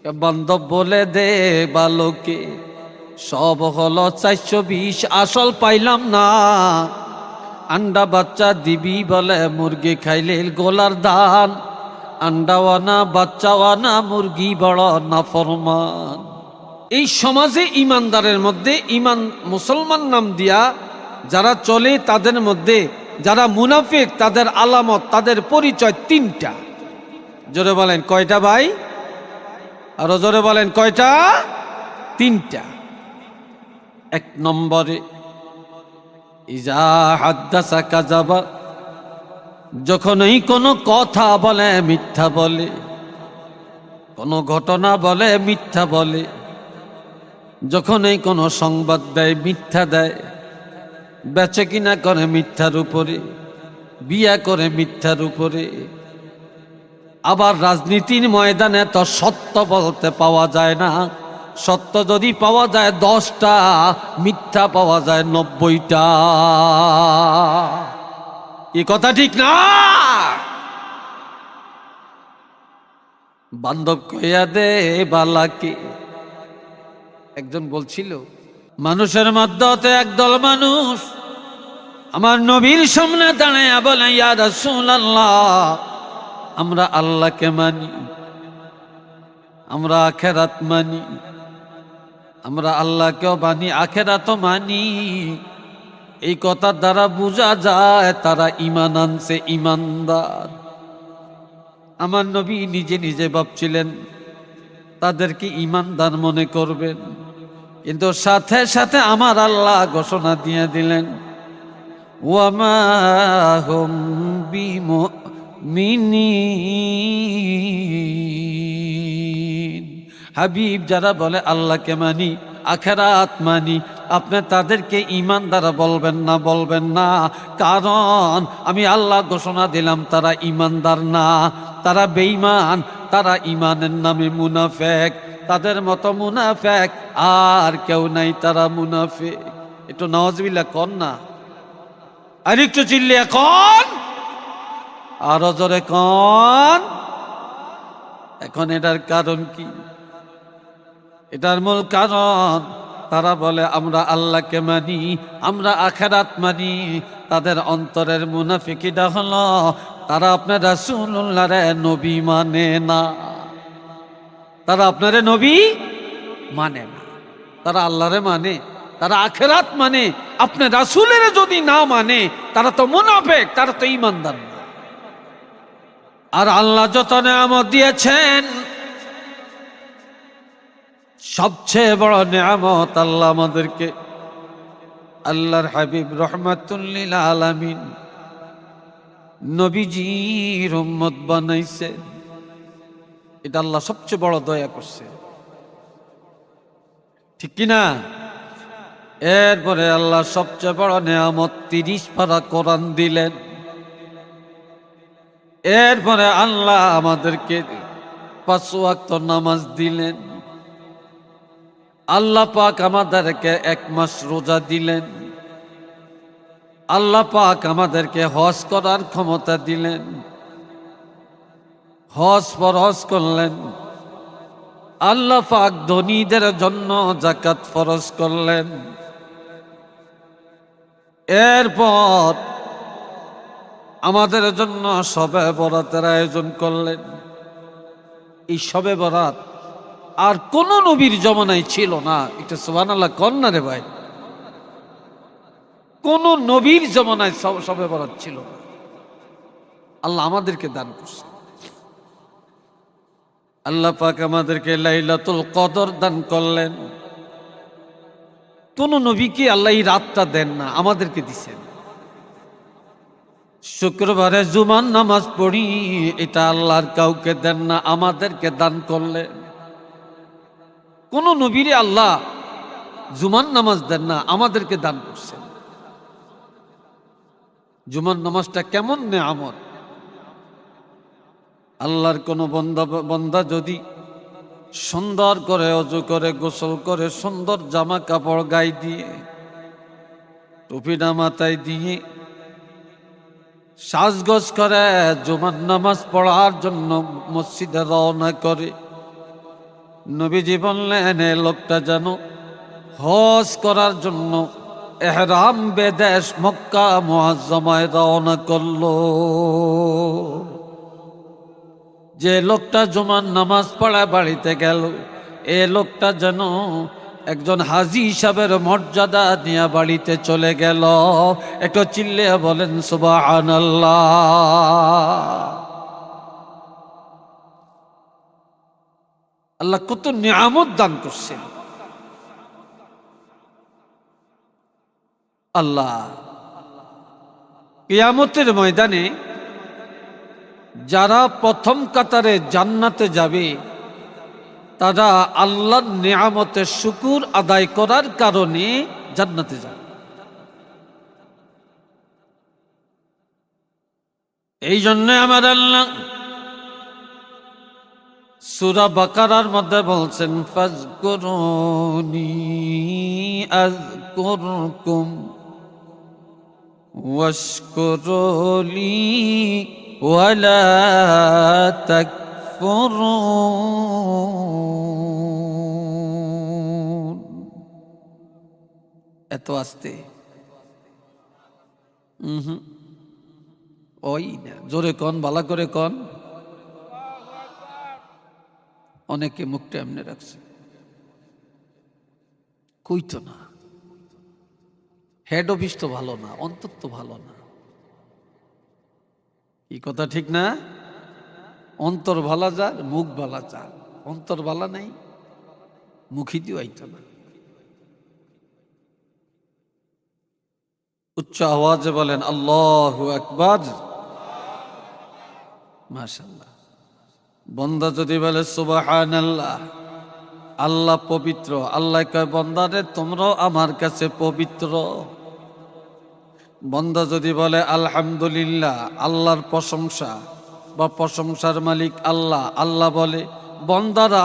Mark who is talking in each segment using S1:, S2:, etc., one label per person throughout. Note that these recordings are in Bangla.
S1: বান্ধব বলে দে বালকে সব হলো 420, আসল পাইলাম না। আন্ডা বাচ্চা দিবি বলে মুরগি খাইলে গোলার দান। আন্ডাওয়ানা বাচ্চাওয়ানা মুরগি বড় নাফরমান। এই সমাজে ইমানদারের মধ্যে ইমান মুসলমান নাম দিয়া যারা চলে তাদের মধ্যে যারা মুনাফিক তাদের আলামত তাদের পরিচয় 3টা। জোরে বলেন কয়টা ভাই? আরো জোরে বলেন কয়টা? 3টা। 1 নম্বরে ইজা হাদ্দাসা কাযাবা, যখনই কোনো কথা বলে মিথ্যা বলে, কোনো ঘটনা বলে মিথ্যা বলে, যখনই কোনো সংবাদ দেয় মিথ্যা দেয়, বেচে কিনা করে মিথ্যার উপরে, বিয়া করে মিথ্যার উপরে। আবার রাজনীতির ময়দানে তো সত্য বলতে পাওয়া যায় না, সত্য যদি পাওয়া যায় 10টা, মিথ্যা পাওয়া যায় 90টা। এই কথা ঠিক না? বান্ধব কইয়া দে বালাকে। একজন বলছিল মানুষের মধ্যে একদল মানুষ আমার নবীর সামনে দাঁড়াইয়া বলে, ইয়া রাসূলুল্লাহ, আমরা আল্লাহকে মানি, আমরা আখিরাত মানি, আমরা আল্লাহকেও মানি আখিরাতও মানি। এই কথার দ্বারা বোঝা যায় তারা ঈমান আনছে, ঈমানদার। আমার নবী নিজে নিজে ভাবছিলেন তাদেরকে ঈমানদার মনে করবেন, কিন্তু সাথে সাথে আমার আল্লাহ ঘোষণা দিয়ে দিলেন, ওয়ামা হুম বিমুমিনিন। হাবিব, যারা বলে আল্লাহকে মানি আখিরাত মানি, আপনি তাদেরকে ঈমানদার বলবেন না, বলবেন না। কারণ আমি আল্লাহ ঘোষণা দিলাম তারা ঈমানদার না, তারা বেঈমান, তারা ঈমানের নামে মুনাফিক। তাদের মতো মুনাফিক আর কেউ নাই, তারা মুনাফিক। একটু নাউজুবিল্লাহ কন না, আর একটু চিল্লিয়ে কন, আরো জোরে কন। এখন এটার কারণ কি? এটার মূল কারণ তারা বলে আমরা আল্লাহকে মানি, আমরা আখিরাত মানি। তাদের অন্তরের মুনাফিকিটা হলো তারা আপনার রাসূলুল্লাহরে নবী মানে না, তারা আপনার নবী মানে না, তারা আল্লাহরে মানে, তারা আখিরাত মানে। আপনি রাসূলের যদি না মানে তারা তো মুনাফিক, তারা তো ঈমানদার না। আর আল্লাহ যত নিয়ামত দিয়েছেন, সবচেয়ে বড় নিয়ামত আল্লাহ আমাদেরকে আল্লাহর হাবিব রাহমাতুল লিল আলামিন নবীজির উম্মত বানাইছে। এটা আল্লাহ সবচেয়ে বড় দয়া করছে, ঠিক কিনা? এরপরে আল্লাহ সবচেয়ে বড় নিয়ামত 30 পারা কোরআন দিলেন। এরপরে আল্লাহ আমাদেরকে 5 ওয়াক্ত নামাজ দিলেন। আল্লাহ পাক আমাদেরকে 1 মাস রোজা দিলেন। আল্লাহ পাক আমাদেরকে হজ করার ক্ষমতা দিলেন, হজ ফরজ করলেন। আল্লাহ পাক ধনীদের জন্য যাকাত ফরজ করলেন। এরপর আমাদের জন্য শবে বরাতের আয়োজন করলেন। এই শবে বরাত আর কোন নবীর জমানায় ছিল না। এটা সুবহানাল্লাহ কন না রে ভাই। কোন নবীর জমানায় শবে বরাত ছিল না, আল্লাহ আমাদেরকে দান করছে। আল্লাহ পাক আমাদেরকে লাইলাতুল কদর দান করলেন। কোন নবীকে আল্লাহ এই রাতটা দেন না, আমাদেরকে দিছেন। শুক্রবারে জুমার নামাজ পড়ি, এটা আল্লাহর কাউকে দেন না, আমাদেরকে দান করলেন। কোন নবীরে আল্লাহ জুমার নামাজ দেন না, আমাদেরকে দান করছেন। জুমার নামাজটা কেমন নেয়ামত! আল্লাহর কোন বান্দা যদি সুন্দর করে ওযু করে, গোসল করে, সুন্দর জামা কাপড় গায়ে দিয়ে, টুপিটা মাথায় দিয়ে, সাজগোজ করে জুমার নামাজ পড়ার জন্য মসজিদে রওনা করে, নবীজি বললেন এ লোকটা যেন হজ করার জন্য এহরাম বেদেশ মক্কা মুআজ্জমায় রওনা করলো। যে লোকটা জুমার নামাজ পড়া বাড়িতে গেল, এ লোকটা যেন একজন হাজী হিসাবের মর্যাদা নিয়ে বাড়িতে চলে গেল। একটু চিল্লিয়ে বলেন সুবহানাল্লাহ। আল্লাহ কত নিয়ামত দান করছেন। আল্লাহ কিয়ামতের ময়দানে যারা প্রথম কাতারে জান্নাতে যাবে, তারা আল্লাহর নিয়ামতের শুকুর আদায় করার কারণে জান্নাতে যাবে। এই জন্য আমার আল্লাহ সূরা বাকারার মধ্যে বলছেন ফাজকুরুনি আযকুরকুম ওয়াশকুরুলি ওয়ালা তাকফুরুন। এত আস্তে ওই না, জোরে কন, ভালো করে কন। অনেকে মুখটা এমনি রাখছে, কইতো না। হেড অফিস তো ভালো না, অন্তর তো ভালো না। কি কথা ঠিক না? অন্তর ভালা যার, মুখ ভালা যার। অন্তর ভালা নাই, মুখি দিও আইতো না। উচ্চ আওয়াজে বলেন আল্লাহু আকবার। মাশাআল্লাহ। বন্দা যদি বলে সুবহানাল্লাহ, আল্লাহ পবিত্র। আল্লাহ কয় বন্দারে তোমরাও আমার কাছে পবিত্র। বন্দা যদি বলে আলহামদুলিল্লাহ, আল্লাহর প্রশংসা বা প্রশংসার মালিক আল্লাহ, আল্লাহ বলে বন্দারা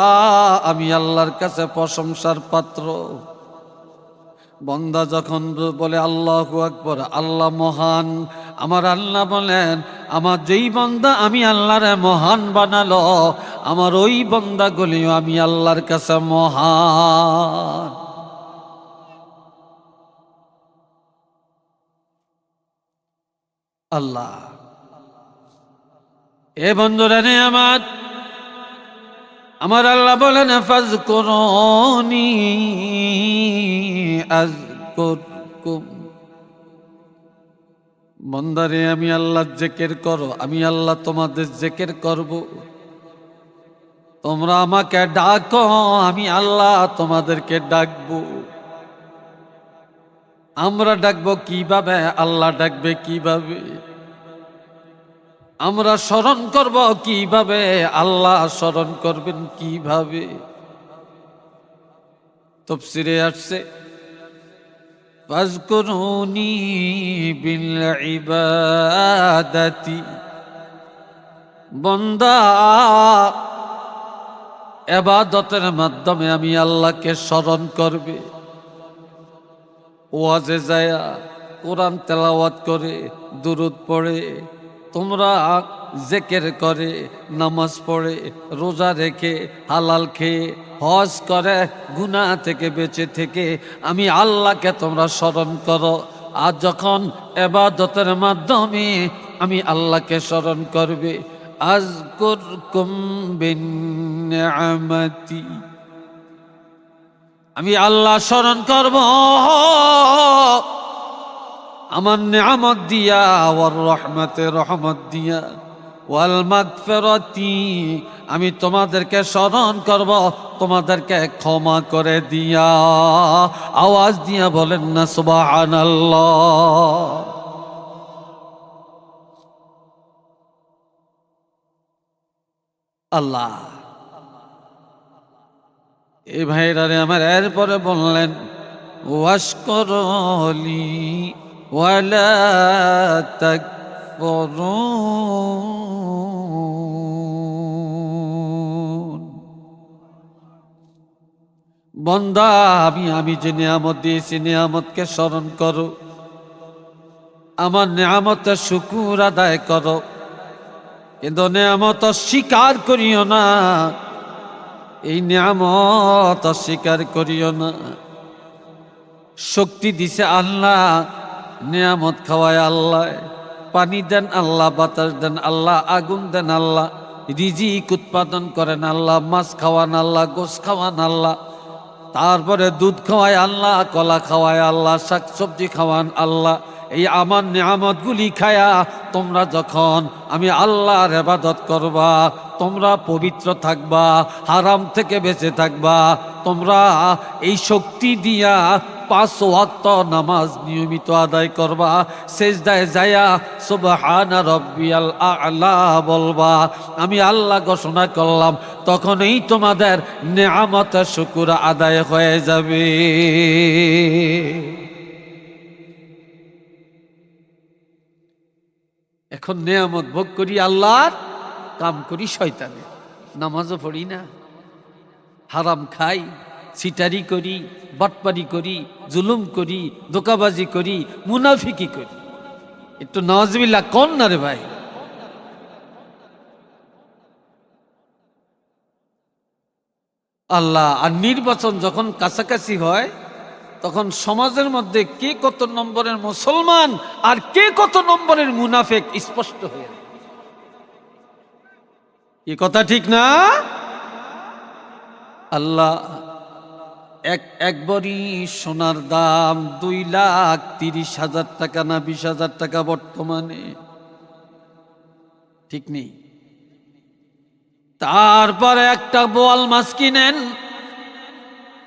S1: আমি আল্লাহর কাছে প্রশংসার পাত্র। বন্দা যখন বলে আল্লাহু আকবার, আল্লাহ মহান, আমার আল্লাহ বলেন আমার যেই বন্দা আমি আল্লাহরে মহান বানালো, আমার ওই বন্দাগুলিও আমি আল্লাহর কাছে মহান। আল্লাহ এ বন্ধুরা নে আমার আল্লাহ বলেন ফাজকুরুনি আযকুরকুম। বন্দারে আমি আল্লাহ জিকির করো, আমি আল্লাহ তোমাদের জিকির করব। তোমরা আমাকে ডাকো, আমি আল্লাহ তোমাদেরকে ডাকবো। আমরা ডাকবো কিভাবে, আল্লাহ ডাকবে কিভাবে? আমরা স্মরণ করব কিভাবে, আল্লাহ স্মরণ করবেন কিভাবে? তাফসীরে আসছে ফাজকুরুনি বিল ইবাদাতি। বান্দা ইবাদতের মাধ্যমে আমি আল্লাহকে স্মরণ করবে। ওয়াজে যায়া কোরআন তেলাওয়াত করে, দুরূদ পড়ে, তোমরা জিকির করে, নামাজ পড়ে, রোজা রেখে, হালাল খেয়ে, হজ করে, গুনাহ থেকে বেঁচে থেকে আমি আল্লাহকে তোমরা স্মরণ করো। আর যখন ইবাদতের মাধ্যমে আমি আল্লাহকে স্মরণ করবে, আযকুরকুম বিনিআমাতি, আমি আল্লাহ স্মরণ করব আমার নিয়ামত দিয়া, ওয়ার রহমতে রহমত দিয়া, ওয়াল মাগফিরাতি, আমি তোমাদেরকে স্মরণ করব তোমাদেরকে ক্ষমা করে দিয়া। আওয়াজ দিয়া বলেন না সুবহানাল্লাহ। আল্লাহ এই ভাইরারে আমার এরপরে বললেন ওয়াশকুরলি ওয়ালা তাকফুরুন। বান্দা আমি যে নিয়ামত দিয়েছি নিয়ামতকে স্মরণ করো, আমার নিয়ামতের শুকর আদায় করো, কিন্তু নিয়ামত স্বীকার করিও না। এই নিয়ামত অস্বীকার করিও না। শক্তি দিছে আল্লাহ, নিয়ামত খাওয়ায় আল্লাহ, পানি দেন আল্লাহ, বাতাস দেন আল্লাহ, আগুন দেন আল্লাহ, রিজিক উৎপাদন করেন আল্লাহ, মাছ খাওয়ান আল্লাহ, গোশ খাওয়ান আল্লাহ, তারপরে দুধ খাওয়ায় আল্লাহ, কলা খাওয়ায় আল্লাহ, শাকসবজি খাওয়ান আল্লাহ। এই আমার নিয়ামতগুলি খায়া তোমরা যখন আমি আল্লাহর ইবাদত করবা, তোমরা পবিত্র থাকবা, হারাম থেকে বেঁচে থাকবা, তোমরা এই শক্তি দিয়া 5 ওয়াক্ত নামাজ নিয়মিত আদায় করবা, সেজদায় যায়া সুবহানা রাব্বিয়াল আ'লা বলবা, আমি আল্লাহ ঘোষণা করলাম, তখনই তোমাদের নিয়ামতের শুকর আদায় হয়ে যাবে। এখন নিয়ামত ভোগ করি আল্লাহর, কাম করি শয়তানের, নামাজও পড়ি না, হারাম খাই, সিটারি করি, বাটপারি করি, জুলুম করি, ধোকাবাজি করি, মুনাফিকি করি। একটু নাউজুবিল্লাহ কোন না রে ভাই। আল্লাহ আর নির্বাচন যখন কাছাকাছি হয়, তখন সমাজের মধ্যে কে কত নম্বরের মুসলমান আর কে কত নম্বরের মুনাফিক স্পষ্ট হয়ে, এ কথা ঠিক না? আল্লাহ একবারই সোনার দাম 2,30,000 টাকা না 20,000 টাকা বর্তমানে, ঠিক নেই। তারপরে একটা বোয়াল মাছ কিনেন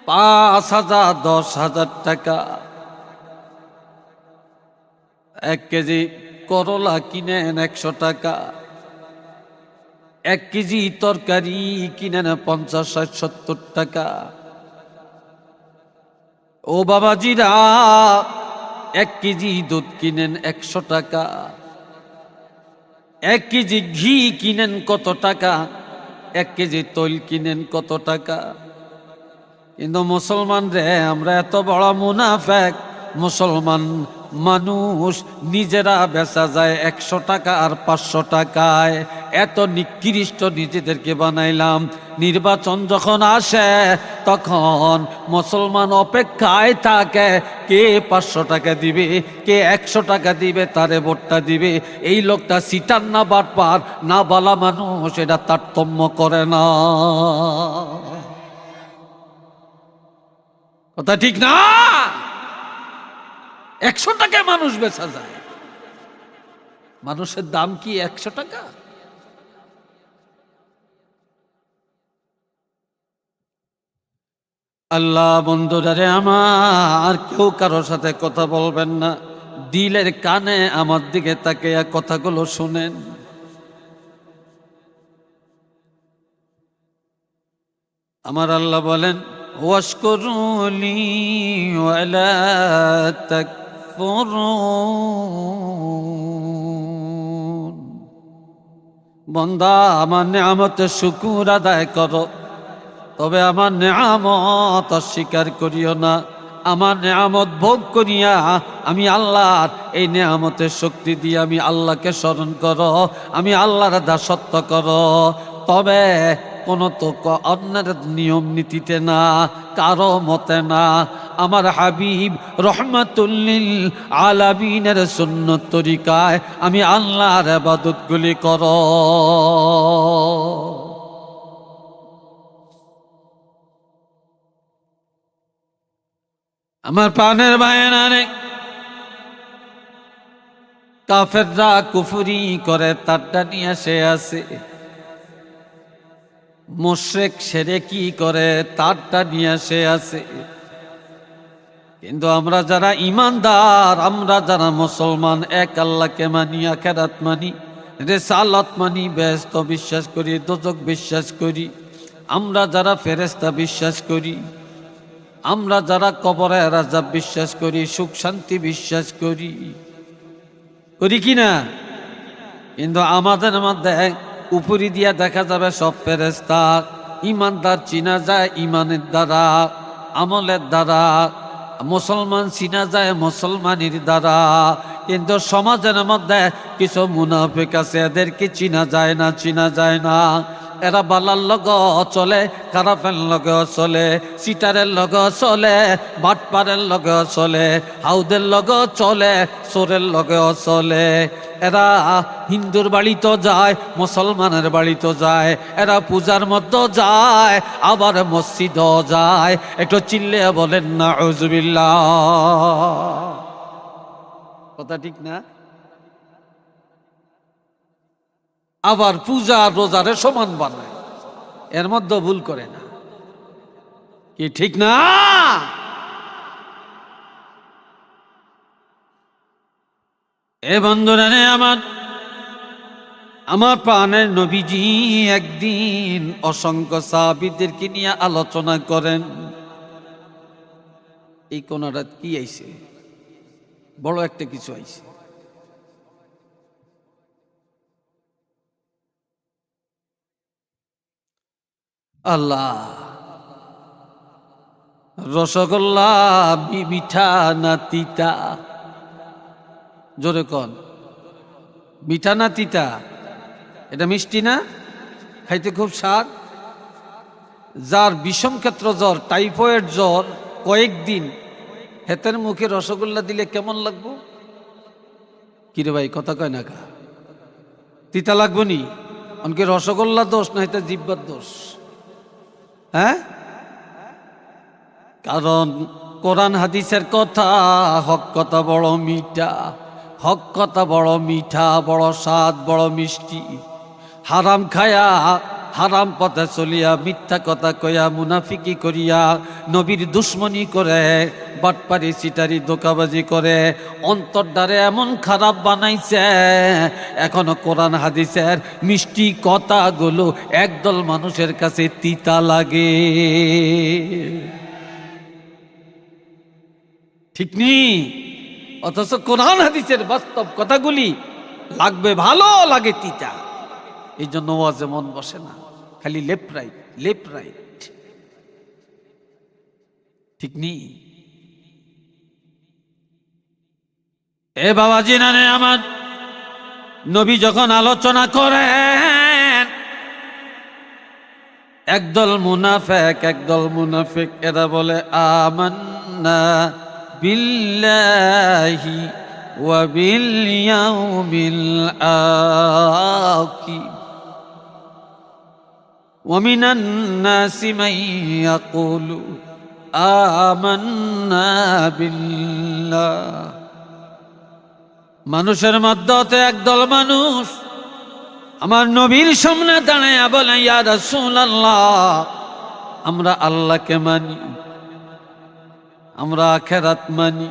S1: 5,000 10,000 টাকা, 1 কেজি করলা কিনেন 100 টাকা, 1 কেজি তরকারি কিনেন 50-60-70 টাকা। ও বাবাজিরা, 1 কেজি দুধ কিনেন 100 টাকা, 1 কেজি ঘি কিনেন কত টাকা, 1 কেজি তৈল কিনেন কত টাকা। কিন্তু মুসলমান রে, আমরা এত বড় মুনাফেক, মুসলমান মানুষ নিজেরা বেচা যায় 100 টাকা আর 500 টাকায়। এত নিকৃষ্ট নিজেদেরকে বানাইলাম। নির্বাচন যখন আসে তখন মুসলমান অপেক্ষায় থাকে, কে 500 টাকা দিবে, কে 100 টাকা দিবে, তারে ভোটটা দিবে। এই লোকটা সিটার না বাটপার না বালা মানুষ, এটা তারতম্য করে না। কথা ঠিক না? 100 টাকায় মানুষ বেচা যায়। মানুষের দাম কি 100 টাকা? আল্লাহ বন্ধুরা রে আমার, কেউ কারোর সাথে কথা বলবেন না, দিলের কানে আমার দিকে তাকিয়ে কথাগুলো শুনেন। আমার আল্লাহ বলেন, ওয়াশকুরুলি ওয়ালা তাকফুরুন। বান্দা, আমার নিয়ামতের শুকর আদায় করো, তবে আমার নিয়ামত অস্বীকার করিও না। আমার নিয়ামত ভোগ করিয়া আমি আল্লাহর এই নিয়ামতের শক্তি দিয়ে আমি আল্লাহকে স্মরণ করো, আমি আল্লাহর দাসত্ব করো। তবে কোন তো অন্যের নিয়ম নীতিতে না, কারো মতে না, আমার হাবিব রহমাতুল্লিল আলামিনের সুন্নত তরিকায় আমি আল্লাহর ইবাদতগুলি করো। আমার প্রাণের ভাইয়েরা রে, কাফেররা কুফরি করে তারটা নিয়ে সে আছে, মুশরিক শিরকি করে তারটা নিয়ে সে আছে। কিন্তু আমরা যারা ঈমানদার, আমরা যারা মুসলমান, এক আল্লাহকে মানি, আখিরাত মানি, রিসালাত মানি, বেহেশত বিশ্বাস করি, দোজখ বিশ্বাস করি, আমরা যারা ফেরেশতা বিশ্বাস করি, আমরা যারা কবরের আযাব বিশ্বাস করি, সুখ শান্তি বিশ্বাস করি, করি কি না? কিন্তু আমাদের মধ্যে উপরি দিয়া দেখা যাবে সব ফেরেশতা। ঈমানদার চিনা যায় ঈমানের দ্বারা, আমলের দ্বারা। মুসলমান চিনা যায় মুসলমানের দ্বারা। কিন্তু সমাজের মধ্যে কিছু মুনাফিক আছে, এদেরকে চিনা যায় না, চিনা যায় না। এরা বালার লগ চলে, খারাপের লগ চলে, সিটারের লগ চলে, বাটপারের লগ চলে, হাউদের লগ চলে, চোরের লগ চলে। এরা হিন্দুর বাড়িতে যায়, মুসলমানের বাড়িতে যায়, এরা পূজার মধ্যে যায়, আবার মসজিদও যায়। একটু চিল্লে বলেন নাউজুবিল্লাহ। কথা ঠিক না? আবার পূজা আর রোজারে সমান বানায়, এর মধ্যে ভুল করে না, কি ঠিক না? এ বন্ধুরা রে আমার প্রাণের নবীজি একদিন অসংখ্য সাহাবীদেরকে নিয়ে আলোচনা করেন। এই কোনটা কি আইছে? বড় একটা কিছু আইছে। আল্লাহ, রসগোল্লা মিঠা না তিতা? জোরে কন, মিঠা না তিতা? এটা মিষ্টি না? খাইতে খুব স্বাদ। যার বিষম ক্ষেত্র জ্বর, টাইফয়েড জ্বর, কয়েকদিন হেতের মুখে রসগোল্লা দিলে কেমন লাগবো? কিরে ভাই, কথা কয় না কা? তিতা লাগবো নি? অনকে রসগোল্লা দোষ না, এটা জিব্বার দোষ। হ্যাঁ, কারণ কোরআন হাদিসের কথা, হক কথা বড় মিঠা, হক কথা বড় মিঠা, বড় স্বাদ, বড় মিষ্টি। হারাম খায়া, হারাম পথে চলিয়া, মিথ্যা কথা কইয়া, মুনাফিকি করিয়া, নবীর দুশ্মনী করে, বাটপারি সিটারি ধোঁকাবাজি করে, অন্তরটারে এমন খারাপ বানাইছে, এখনো কোরআন হাদিসের মিষ্টি কথাগুলো একদল মানুষের কাছে তিতা লাগে। ঠিক নেই? অথচ কোরআন হাদিসের বাস্তব কথাগুলি লাগবে ভালো, লাগে তিতা। এই জন্য ওয়াজে মন বসে না, খালি লেফট রাইট, লেফট রাইট। ঠিক নেই? এ বাবাজি নানে আমার, নবী যখন আলোচনা করেন, একদল মুনাফিক এরা বলে আমান্না বিল্লাহি ওয়া বিল ইয়াউমিল আখির ওয়া মিনান নাসি মান ইয়াকুলু আমান্না বিল্লাহ। মানুষের মধ্যে একদল মানুষ আমার নবীর সামনে দাঁড়ায়া বলে, ইয়া রাসূলুল্লাহ, আমরা আল্লাহকে মানি, আমরা আখিরাত মানি,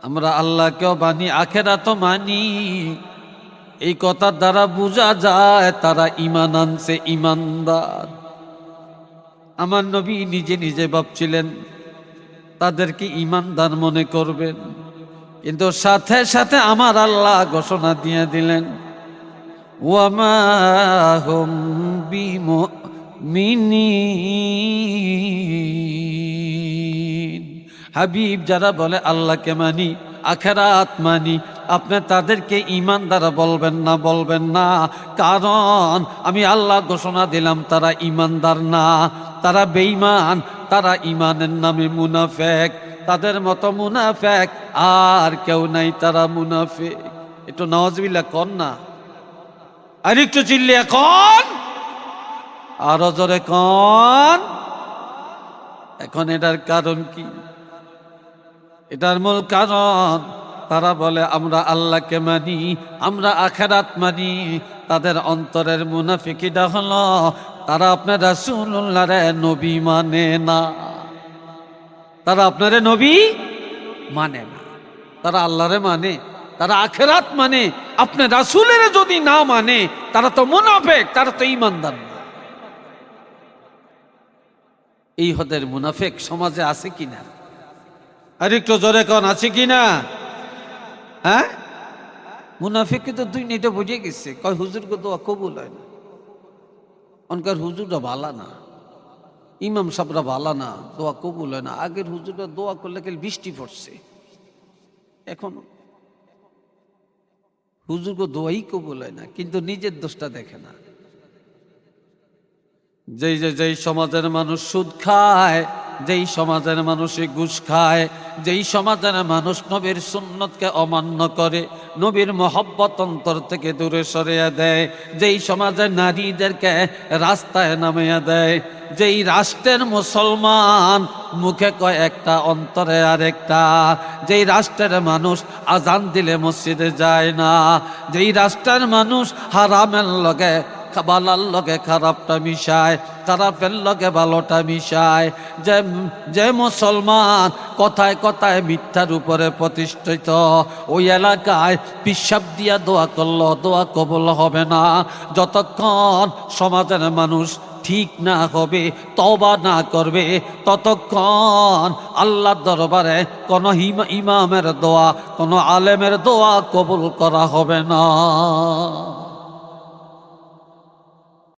S1: আমরা আল্লাহকেও মানি, আখিরাতও মানি। এই কথার দ্বারা বোঝা যায় তারা ঈমান আনছে, ঈমানদার। আমার নবী নিজে নিজে ভাবছিলেন তাদেরকে ঈমানদার মনে করবেন, কিন্তু সাথে সাথে আমার আল্লাহ ঘোষণা দিয়ে দিলেন, ওয়ামা হুম বিমুমিনিন। হাবিব, যারা বলে আল্লাহকে মানি, আখিরাত মানি, আপনি তাদেরকে ঈমানদার বলবেন না, বলবেন না। কারণ আমি আল্লাহ ঘোষণা দিলাম তারা ঈমানদার না, তারা বেঈমান, তারা ঈমানের নামে মুনাফিক। তাদের মতো মুনাফিক আর কেউ নাই, তারা মুনাফিক। একটু নাউজুবিল্লাহ কন না, আর একটু চিল্লিয়ে কন, আরো জোরে কন। এখন এটার কারণ কি? এটার মূল কারণ, তারা বলে আমরা আল্লাহকে মানি, আমরা আখিরাত মানি। তাদের অন্তরের মুনাফিকিটা হলো তারা আপনার রাসূলুল্লাহর নবী মানে না, তারা আপনার নবী মানে না, তারা আল্লাহরে মানে, তারা আখিরাত মানে। আপনি রাসূলের যদি না মানে তারা তো মুনাফিক, তারা তো ঈমানদার না। এই হদের মুনাফিক সমাজে আছে কিনা? আর একটু জোরে কোন, আছে কিনা? হ্যাঁ, মুনাফিক তো দুই নিটা বুঝে গেছে, কয় হুজুর কো দোয়া কবুল হয় না, অনকার হুজুররা ভালা না, ইমাম সাহেবরা ভালা না, দোয়া কবুল হয় না। আগের হুজুররা দোয়া করলে কেন বৃষ্টি পড়ছে, এখন হুজুর কো দোয়াই কবুল হয় না, কিন্তু নিজের দোষটা দেখে না। যেই সমাজের মানুষ সুদ খায়, যেই সমাজের মানুষ ঘুষ খায়, যেই সমাজের মানুষ নবীর সুন্নতকে অমান্য করে, নবীর মহব্বত অন্তর থেকে দূরে সরিয়ে দেয়, যেই সমাজের নারীদেরকে রাস্তায় নামিয়ে দেয়, যেই রাষ্ট্রের মুসলমান মুখে কয় একটা অন্তরে আরেকটা, যেই রাষ্ট্রের মানুষ আজান দিলে মসজিদে যায় না, যেই রাষ্ট্রের মানুষ হারামের লগে ভালার লগে খারাপটা মিশায়, খারাপের লগে ভালোটা মিশায়, যে মুসলমান কথায় কথায় মিথ্যার উপরে প্রতিষ্ঠিত, ওই এলাকায় পিশাব দিয়া দোয়া করলো দোয়া কবুল হবে না। যতক্ষণ সমাজের মানুষ ঠিক না হবে, তওবা না করবে, ততক্ষণ আল্লাহর দরবারে কোনো ইমামের দোয়া, কোনো আলেমের দোয়া কবুল করা হবে না।